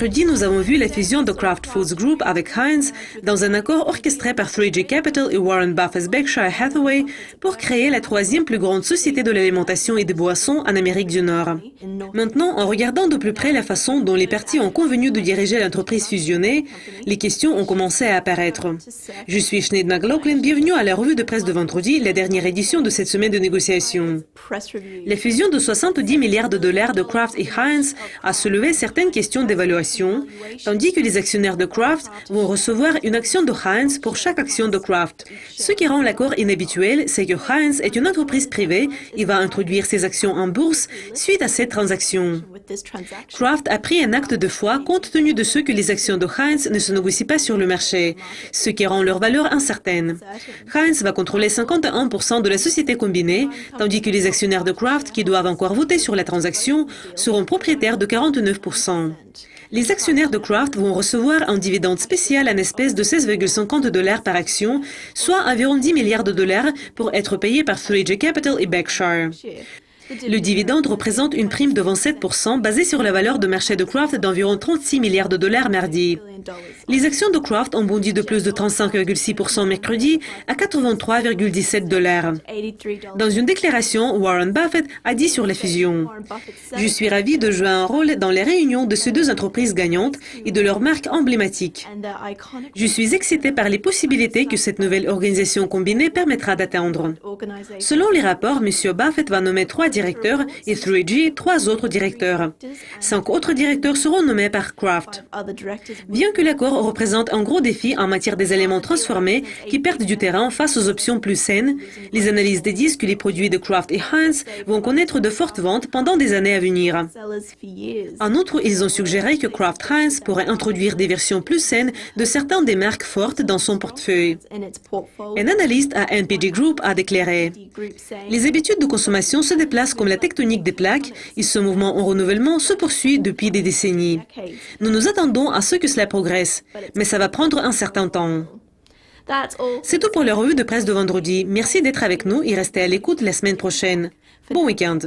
Mercredi, nous avons vu la fusion de Kraft Foods Group avec Heinz dans un accord orchestré par 3G Capital et Warren Buffett's Berkshire Hathaway pour créer la troisième plus grande société de l'alimentation et des boissons en Amérique du Nord. Maintenant, en regardant de plus près la façon dont les parties ont convenu de diriger l'entreprise fusionnée, les questions ont commencé à apparaître. Je suis Sinead McLaughlin, bienvenue à la revue de presse de vendredi, la dernière édition de cette semaine de négociations. La fusion de 70 milliards de dollars de Kraft et Heinz a soulevé certaines questions d'évaluation, tandis que les actionnaires de Kraft vont recevoir une action de Heinz pour chaque action de Kraft. Ce qui rend l'accord inhabituel, c'est que Heinz est une entreprise privée et va introduire ses actions en bourse suite à cette transaction. Kraft a pris un acte de foi compte tenu de ce que les actions de Heinz ne se négocient pas sur le marché, ce qui rend leur valeur incertaine. Heinz va contrôler 51% de la société combinée, tandis que les actionnaires de Kraft, qui doivent encore voter sur la transaction, seront propriétaires de 49%. Les actionnaires de Kraft vont recevoir un dividende spécial en espèces de 16,50 $ par action, soit environ 10 milliards de dollars pour être payés par 3G Capital et Berkshire. Le dividende représente une prime de 27% basée sur la valeur de marché de Kraft d'environ 36 milliards de dollars mardi. Les actions de Kraft ont bondi de plus de 35,6% mercredi à 83,17 $. Dans une déclaration, Warren Buffett a dit sur la fusion « Je suis ravi de jouer un rôle dans les réunions de ces deux entreprises gagnantes et de leurs marques emblématiques. Je suis excité par les possibilités que cette nouvelle organisation combinée permettra d'atteindre. » Selon les rapports, M. Buffett va nommer 3 directeurs et 3G 3 autres directeurs. 5 autres directeurs seront nommés par Kraft. Bien que l'accord représente un gros défi en matière des aliments transformés qui perdent du terrain face aux options plus saines, les analystes disent que les produits de Kraft et Heinz vont connaître de fortes ventes pendant des années à venir. En outre, ils ont suggéré que Kraft Heinz pourrait introduire des versions plus saines de certaines des marques fortes dans son portefeuille. Un analyste à NPG Group a déclaré « Les habitudes de consommation se déplacent comme la tectonique des plaques et ce mouvement en renouvellement se poursuit depuis des décennies. Nous nous attendons à ce que cela progresse, mais ça va prendre un certain temps. » C'est tout pour la revue de presse de vendredi. Merci d'être avec nous et restez à l'écoute la semaine prochaine. Bon week-end.